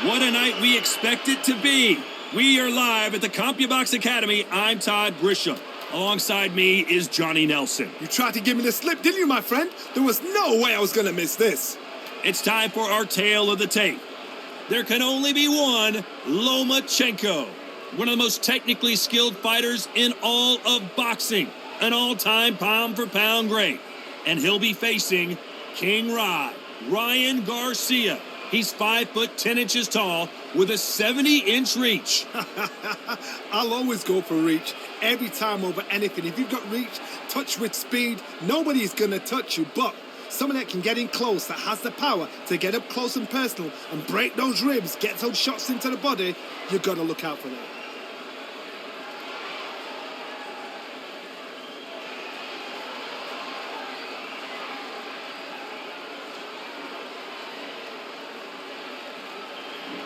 What a night we expect it to be. We are live at the CompuBox Academy. I'm Todd Grisham. Alongside me is Johnny Nelson. You tried to give me the slip, didn't you, my friend? There was no way I was going to miss this. It's time for our tale of the tape. There can only be one Lomachenko, one of the most technically skilled fighters in all of boxing, an all-time pound-for-pound great. And he'll be facing King Ryan Garcia. He's 5'10" tall with a 70-inch reach. I'll always go for reach every time over anything. If you've got reach, touch with speed, nobody's going to touch you. But someone that can get in close, that has the power to get up close and personal and break those ribs, get those shots into the body, you've got to look out for that.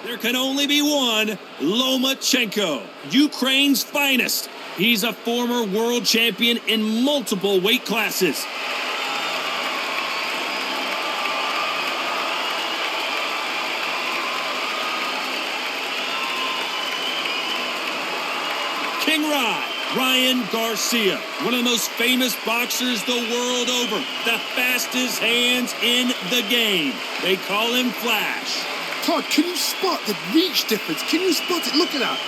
There can only be one Lomachenko, Ukraine's finest. He's a former world champion in multiple weight classes. King Ryan Garcia, one of the most famous boxers the world over, the fastest hands in the game. They call him Flash. Todd, can you spot the reach difference? Can you spot it? Look at that.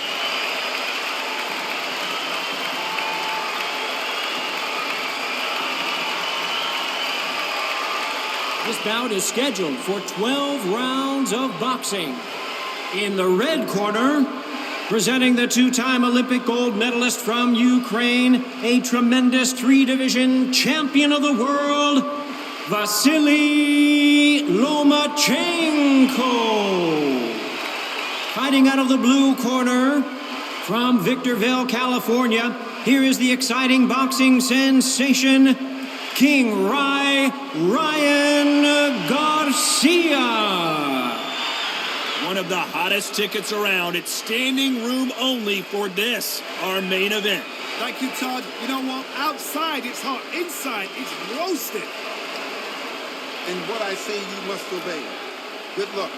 This bout is scheduled for 12 rounds of boxing. In the red corner, presenting the two-time Olympic gold medalist from Ukraine, a tremendous three-division champion of the world, Vasiliy Lomachenko. Fighting out of the blue corner, from Victorville, California, here is the exciting boxing sensation, King Ryan Garcia. One of the hottest tickets around. It's standing room only for this, our main event. Thank you, Todd. You know what? Outside, it's hot. Inside, it's roasted. And what I say, you must obey. Good luck.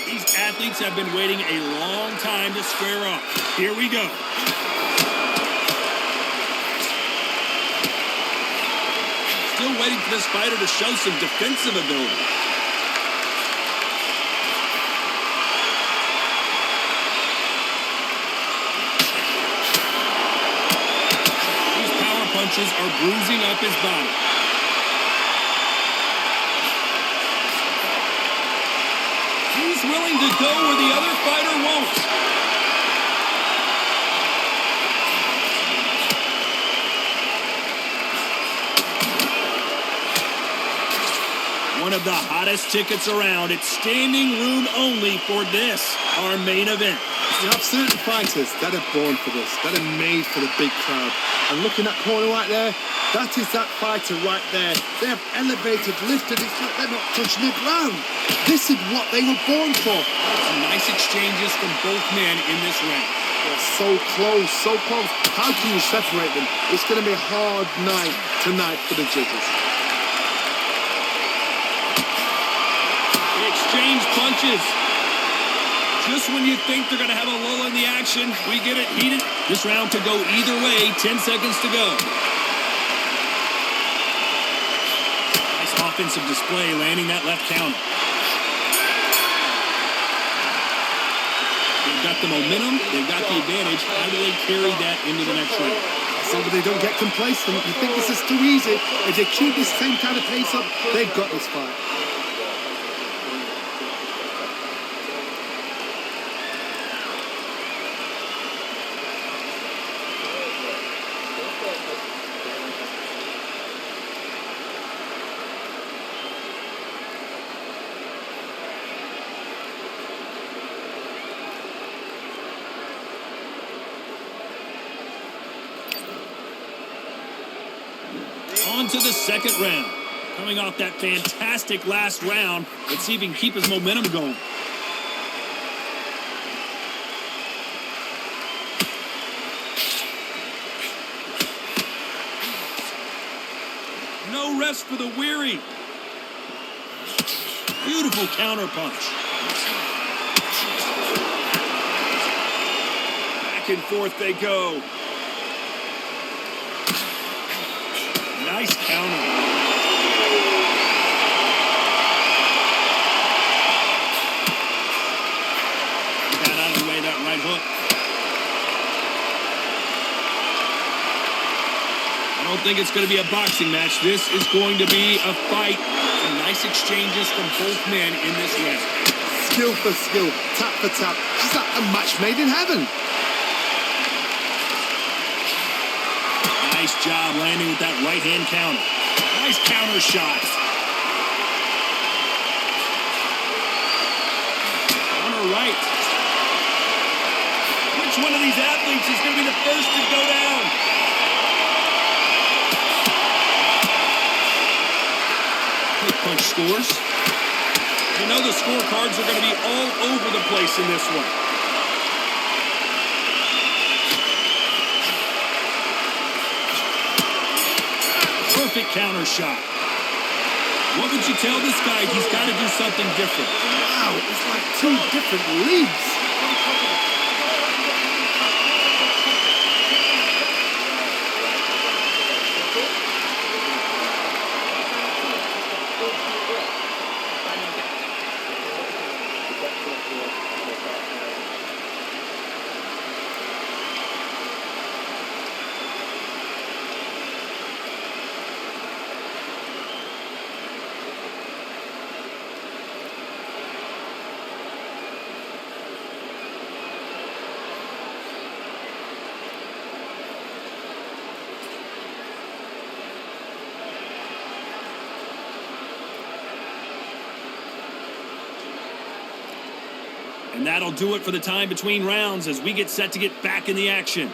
These athletes have been waiting a long time to square up. Here we go. Still waiting for this fighter to show some defensive ability. These power punches are bruising up his body. He's willing to go where the other fighter won't. One of the hottest tickets around. It's standing room only for this, our main event. You have certain fighters that are born for this, that are made for the big crowd. And looking at that corner right there, that is that fighter right there. They have elevated, lifted, it's like they're not touching the ground. This is what they were born for. Some nice exchanges from both men in this round. They're so close, so close. How can you separate them? It's going to be a hard night tonight for the judges. They exchange punches. Just when you think they're going to have a lull in the action, we get it heated. This round could go either way. 10 seconds to go. Nice offensive display, landing that left counter. They've got the momentum. They've got the advantage. How do they carry that into the next round? So that they don't get complacent. You think this is too easy. If they keep this same kind of pace up, they've got this fight. On to the second round. Coming off that fantastic last round, let's see if he can keep his momentum going. No rest for the weary. Beautiful counter punch. Back and forth they go. Nice counter. Got out of the way, that right hook. I don't think it's going to be a boxing match. This is going to be a fight. Some nice exchanges from both men in this round. Skill for skill, tap for tap. Just like a match made in heaven. Nice job landing with that right-hand counter. Nice counter shot. Counter right. Which one of these athletes is going to be the first to go down? Quick punch scores. You know the scorecards are going to be all over the place in this one. Perfect counter shot. What would you tell this guy? He's got to do something different. Wow, it's like two different leagues. And that'll do it for the time between rounds as we get set to get back in the action.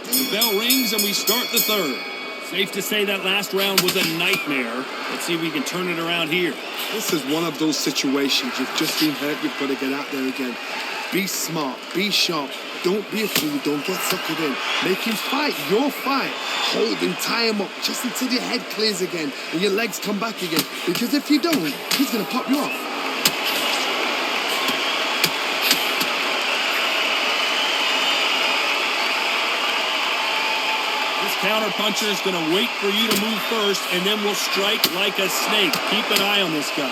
The bell rings and we start the third. Safe to say that last round was a nightmare. Let's see if we can turn it around here. This is one of those situations. You've just been hurt. You've got to get out there again. Be smart. Be sharp. Don't be a fool. Don't get suckered in. Make him fight your fight. Hold him, tie him up just until your head clears again and your legs come back again. Because if you don't, he's going to pop you off. This counter puncher is going to wait for you to move first, and then will strike like a snake. Keep an eye on this guy.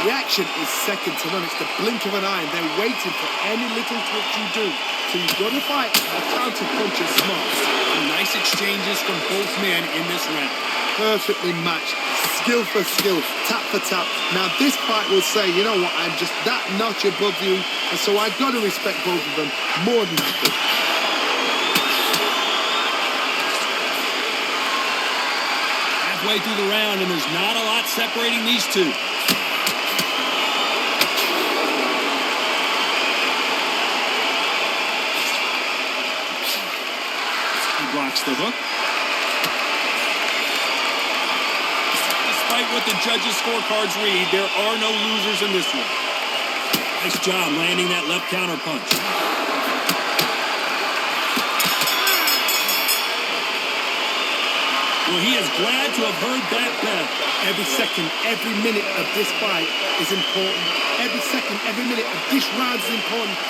Reaction is second to none. It's the blink of an eye, and they're waiting for any little twitch you do. So you've got to fight a counter puncher smart. Some nice exchanges from both men in this round. Perfectly matched. Skill for skill, tap for tap. Now this fight will say, you know what, I'm just that notch above you, and so I've got to respect both of them more than happy. Halfway through the round, and there's not a lot separating these two. Blocks the hook. Despite what the judges' scorecards read, there are no losers in this one. Nice job landing that left counter punch. Well, he is glad to have heard that bell. Every second, every minute of this fight is important. Every second, every minute of this round is important.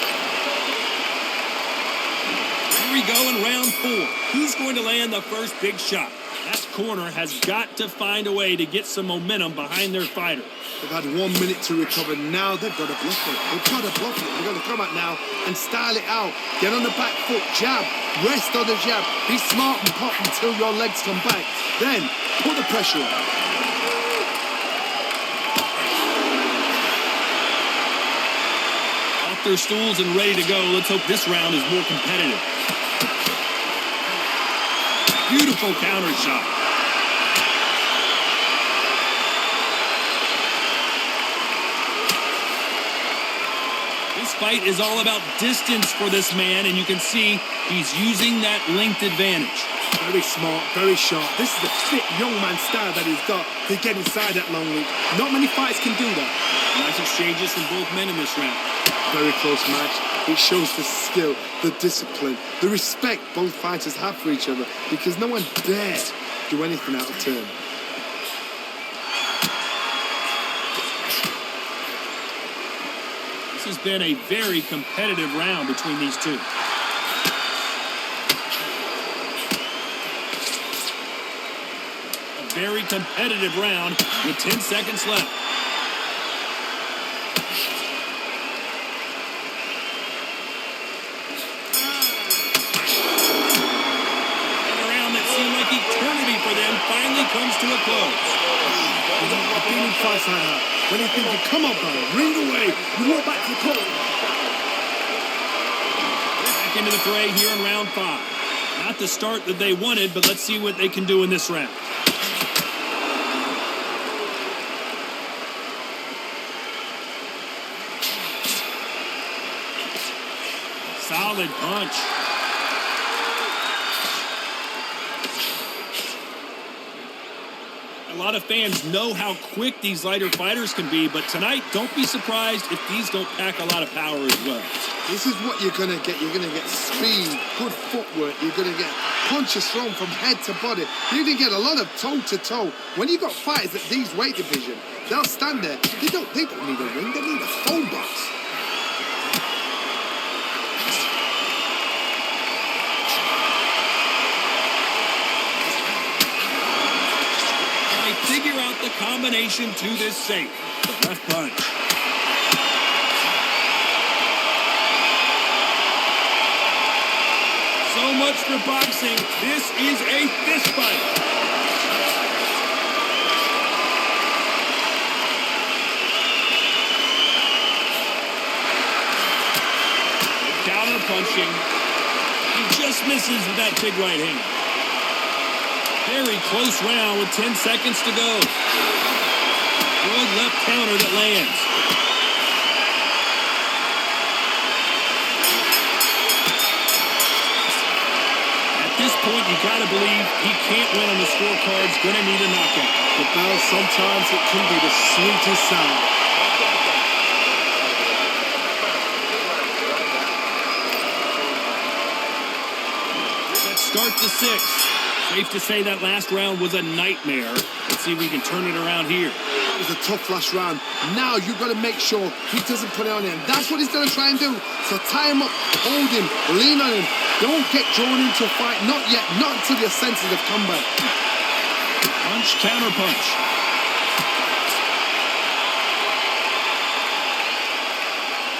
Here we go in round 4. Who's going to land the first big shot? That corner has got to find a way to get some momentum behind their fighter. They've had 1 minute to recover. Now they've got to bluff it. They've got to bluff it. They've got to come out now and style it out. Get on the back foot, jab, rest on the jab. Be smart and pop until your legs come back. Then put the pressure on. Off their stools and ready to go. Let's hope this round is more competitive. Beautiful counter shot. This fight is all about distance for this man, and you can see he's using that length advantage. Very smart, very sharp. This is the fit young man style that he's got to get inside that long reach. Not many fighters can do that. Nice exchanges from both men in this round. Very close match. It shows the skill, the discipline, the respect both fighters have for each other because no one dares do anything out of turn. This has been a very competitive round between these two. A very competitive round with 10 seconds left. Eternity for them finally comes to a close. I've been in fights like that. When you think, come on, brother, ring away. You walk back to the court. Back into the fray here in round 5. Not the start that they wanted, but let's see what they can do in this round. Solid punch. A lot of fans know how quick these lighter fighters can be, but tonight, don't be surprised if these don't pack a lot of power as well. This is what you're going to get. You're going to get speed, good footwork. You're going to get punches thrown from head to body. You're going to get a lot of toe-to-toe. When you got fighters at these weight division, they'll stand there. They don't need a ring. They need a phone box. Figure out the combination to this safe. The left punch. So much for boxing. This is a fist fight. Counter punching. He just misses with that big right hand. Very close round with 10 seconds to go. Good left counter that lands. At this point, you gotta believe he can't win on the scorecards. Gonna need a knockout. The bell, sometimes it can be the sweetest sound. Let's start the 6th. Safe to say that last round was a nightmare. Let's see if we can turn it around here. It was a tough last round. Now you've got to make sure he doesn't put it on him. That's what he's going to try and do. So tie him up, hold him, lean on him. Don't get drawn into a fight. Not yet. Not until your senses have come back. Punch, counter punch.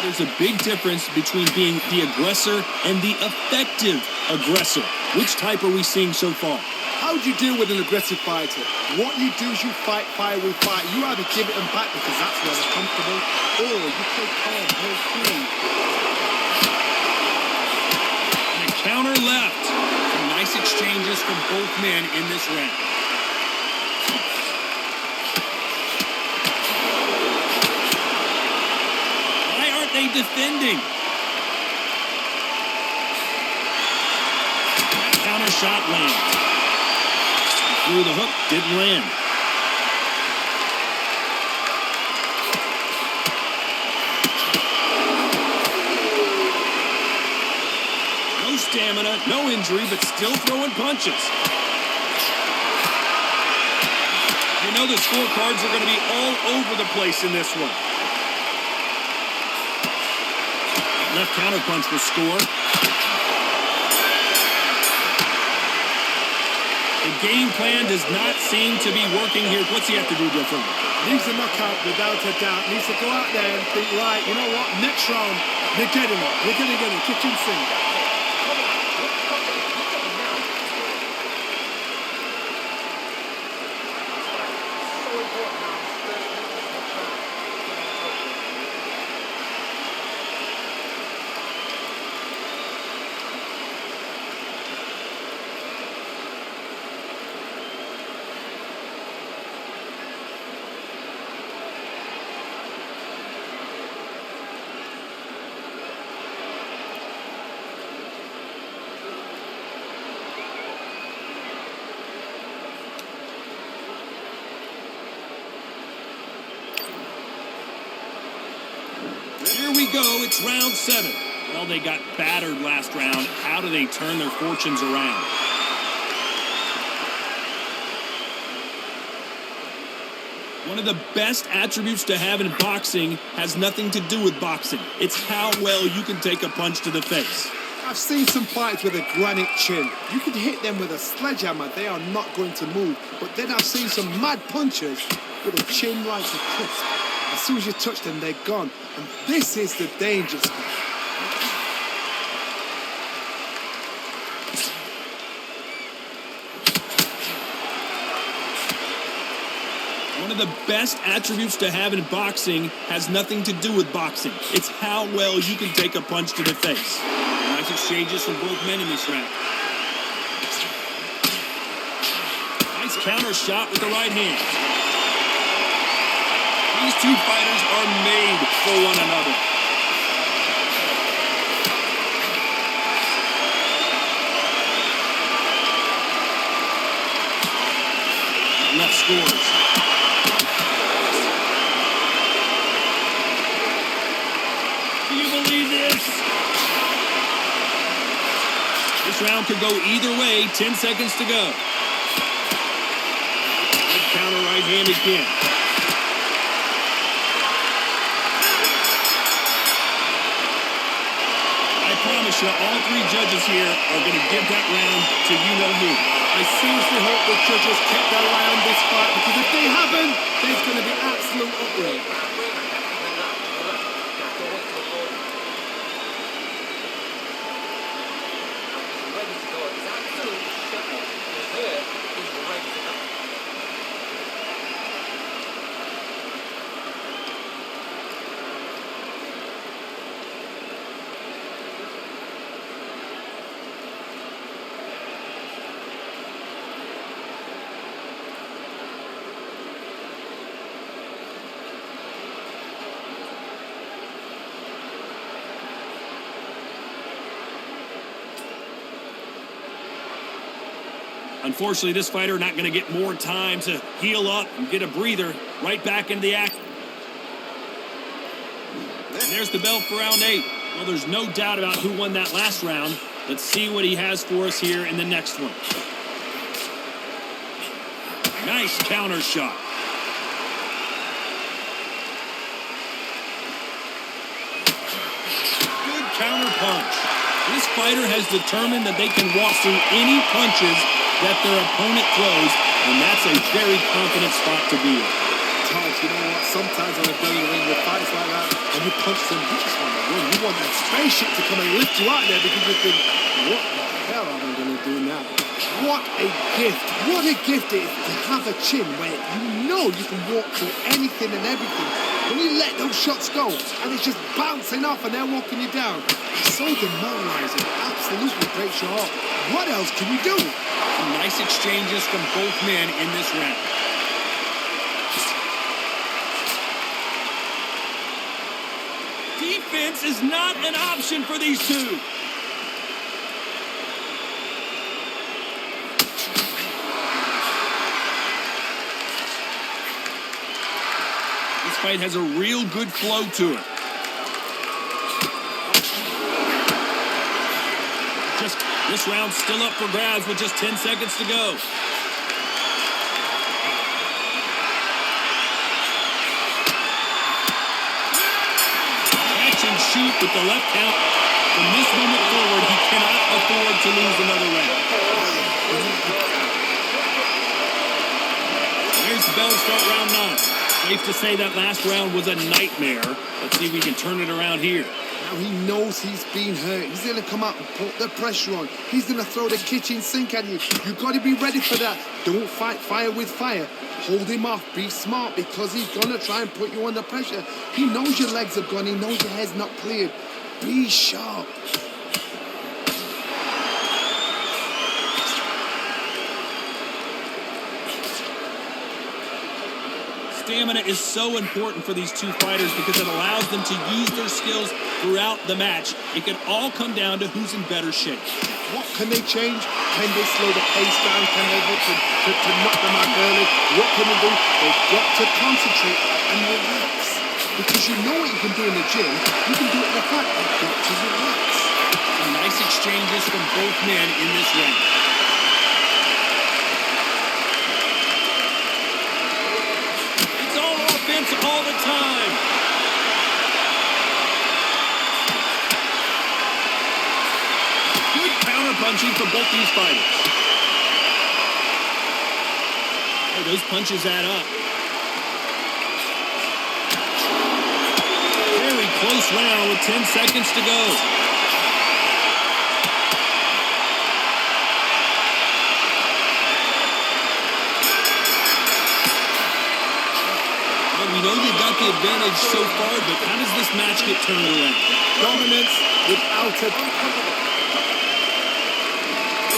There's a big difference between being the aggressor and the effective aggressor. Which type are we seeing so far? How do you deal with an aggressive fighter? What you do is you fight fire with fire. You either give it them back because that's where they're comfortable, or you play calm, play cool. And a counter left. Some nice exchanges from both men in this round. Why aren't they defending? Counter shot lands. Through the hook, didn't land. No stamina, no injury, but still throwing punches. You know the scorecards are going to be all over the place in this one. Left counter punch will score. The game plan does not seem to be working here. What's he have to do differently? Needs a knockout without a doubt. Needs to go out there and think, right, you know what? Next round, they're getting it. We're going to get it. Kitchen sink. Here we go. It's round 7. Well, they got battered last round. How do they turn their fortunes around? One of the best attributes to have in boxing has nothing to do with boxing. It's how well you can take a punch to the face. I've seen some fights with a granite chin. You can hit them with a sledgehammer, they are not going to move. But then I've seen some mad punchers with a chin like a crisp. As soon as you touch them, they're gone. And this is the danger spot. One of the best attributes to have in boxing has nothing to do with boxing. It's how well you can take a punch to the face. Nice exchanges from both men in this round. Nice counter shot with the right hand. These two fighters are made for one another. Left scores. This round could go either way. 10 seconds to go. Good counter right hand again. I promise you, all 3 judges here are going to give that round to you-know-who. I seriously hope the judges kept their eye on this fight, because if they haven't, there's going to be absolute uproar. Unfortunately, this fighter not going to get more time to heal up and get a breather. Right back into the act. And there's the bell for round 8. Well, there's no doubt about who won that last round. Let's see what he has for us here in the next one. Nice counter shot. Good counter punch. This fighter has determined that they can walk through any punches that their opponent throws, and that's a very confident spot to be in. Todd, you know what? Sometimes on a belly ring with fights like that, and you punch them, you just want to run. You want that spaceship to come and lift you out there, because you think, what the hell am I going to do now? What a gift. What a gift it is to have a chin where you know you can walk through anything and everything. When you let those shots go, and it's just bouncing off and they're walking you down, it's so demoralizing. It absolutely breaks your heart. What else can you do? Some nice exchanges from both men in this round. Defense is not an option for these two. This fight has a real good flow to it. This round's still up for grabs with just 10 seconds to go. Catch and shoot with the left count. From this moment forward, he cannot afford to lose another round. There's the bell to start round 9. Safe to say that last round was a nightmare. Let's see if we can turn it around here. Now he knows he's been hurt. He's going to come out and put the pressure on. He's going to throw the kitchen sink at you. You've got to be ready for that. Don't fight fire with fire. Hold him off. Be smart, because he's going to try and put you under pressure. He knows your legs are gone. He knows your head's not cleared. Be sharp. Stamina is so important for these two fighters because it allows them to use their skills throughout the match. It can all come down to who's in better shape. What can they change? Can they slow the pace down? Can they look to knock them out early? What can they do? They've got to concentrate and relax. because you know what you can do in the gym, you can do it in the fight. You've got to relax. Some nice exchanges from both men in this round. It's all offense all the time. Good counter-punching from both these fighters. Oh, those punches add up. Very close round with 10 seconds to go. Well, we know they've got the advantage so far, but how does this match get turned around? Dominance without a...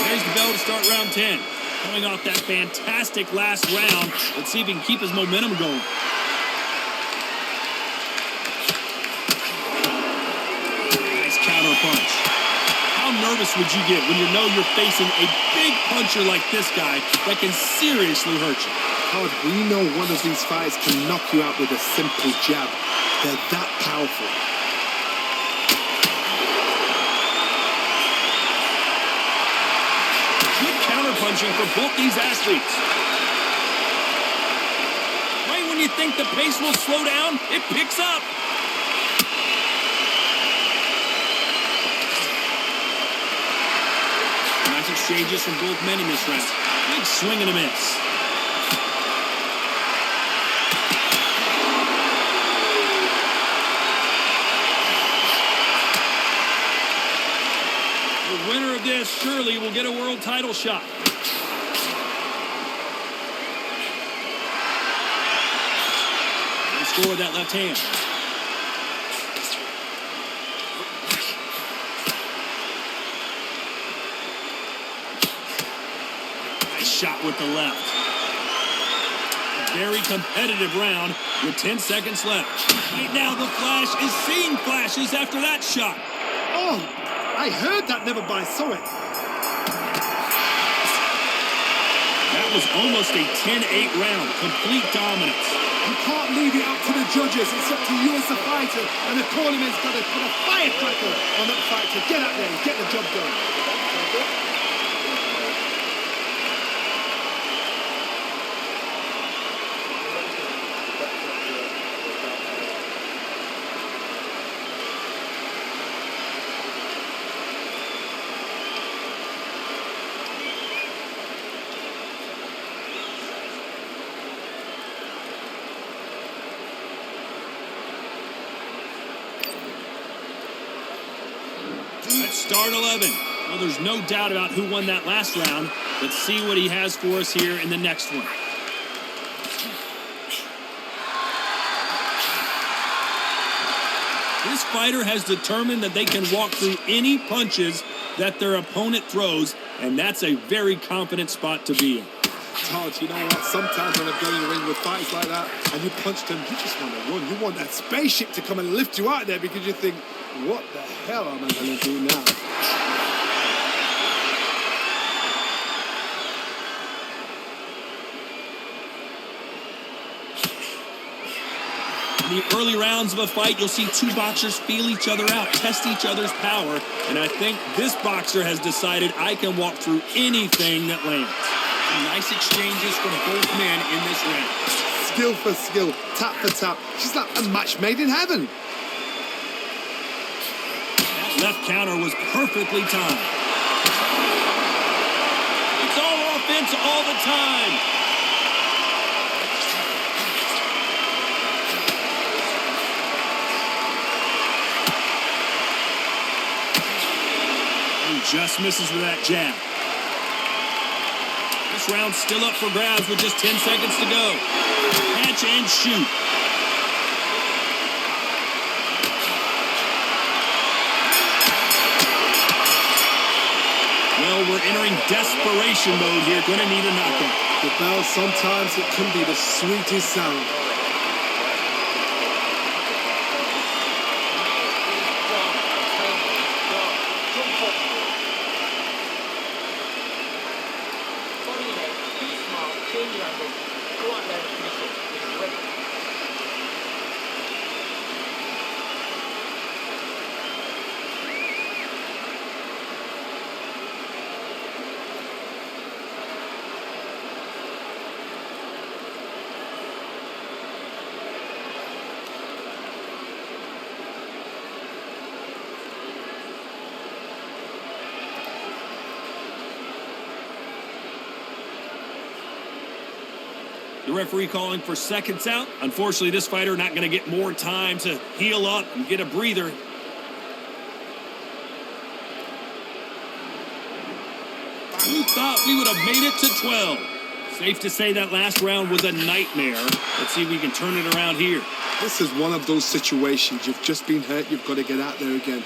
There's the bell to start round 10. Coming off that fantastic last round. Let's see if he can keep his momentum going. Nice counter punch. How nervous would you get when you know you're facing a big puncher like this guy that can seriously hurt you? Todd, we know one of these fights can knock you out with a simple jab. They're that powerful. Punching for both these athletes. Right when you think the pace will slow down, it picks up. Nice exchanges from both men in this round. Big swing and a miss. The winner of this surely will get a world title shot. Score with that left hand. Nice shot with the left. A very competitive round with 10 seconds left. Right now the Flash is seeing flashes after that shot. Oh, I heard that, never by saw it. That was almost a 10-8 round. Complete dominance. You can't leave it up to the judges. It's up to you as the fighter, and the tournament's got to put a firecracker on that fight to get out there and get the job done. Let's start 11. Well, there's no doubt about who won that last round. Let's see what he has for us here in the next one. This fighter has determined that they can walk through any punches that their opponent throws, and that's a very confident spot to be in. Todd, you know what? Sometimes when I go in the ring with fights like that and you punch them, you just want to run. You want that spaceship to come and lift you out there because you think, what the hell am I going to do now? In the early rounds of a fight, you'll see two boxers feel each other out, test each other's power, and I think this boxer has decided I can walk through anything that lands. Some nice exchanges from both men in this round. Skill for skill, tap for tap. She's like a match made in heaven. That left counter was perfectly timed. It's all offense all the time. He just misses with that jab. This round's still up for grabs with just 10 seconds to go. Catch and shoot. Well, we're entering desperation mode here. Gonna need a knockout. The bell, sometimes it can be the sweetest sound. The referee calling for seconds out. Unfortunately, this fighter not going to get more time to heal up and get a breather. Who thought we would have made it to 12? Safe to say that last round was a nightmare. Let's see if we can turn it around here. This is one of those situations. You've just been hurt. You've got to get out there again.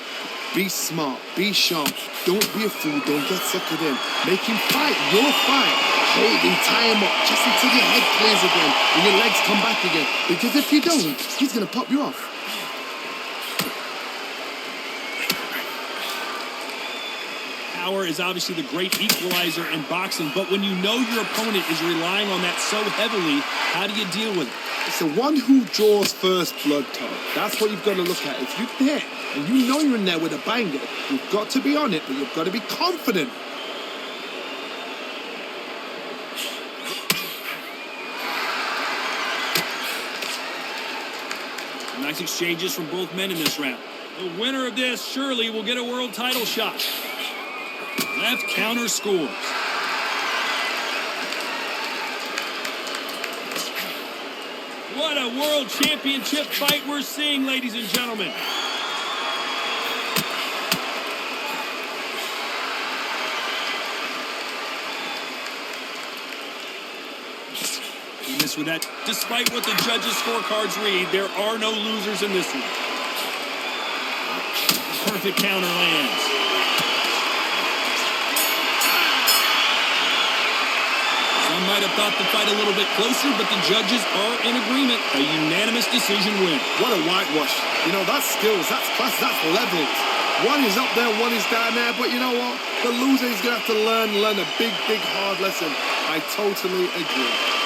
Be smart. Be sharp. Don't be a fool. Don't get suckered in. Make him fight your fight. Hold him, tie him up just until your head clears again and your legs come back again. Because if you don't, he's going to pop you off. Power is obviously the great equalizer in boxing, but when you know your opponent is relying on that so heavily, how do you deal with it? It's the one who draws first blood, Todd. That's what you've got to look at. If you're there and you know you're in there with a banger, you've got to be on it, but you've got to be confident. Nice exchanges from both men in this round. The winner of this surely will get a world title shot. Left counter scores. What a world championship fight we're seeing, ladies and gentlemen. Miss with that. Despite what the judges' scorecards read, there are no losers in this one. Perfect counter lands. Some might have thought the fight a little bit closer, but the judges are in agreement. A unanimous decision win. What a whitewash. You know, that's skills, that's class, that's levels. One is up there, one is down there, but you know what? The loser is going to have to learn a big, hard lesson. I totally agree.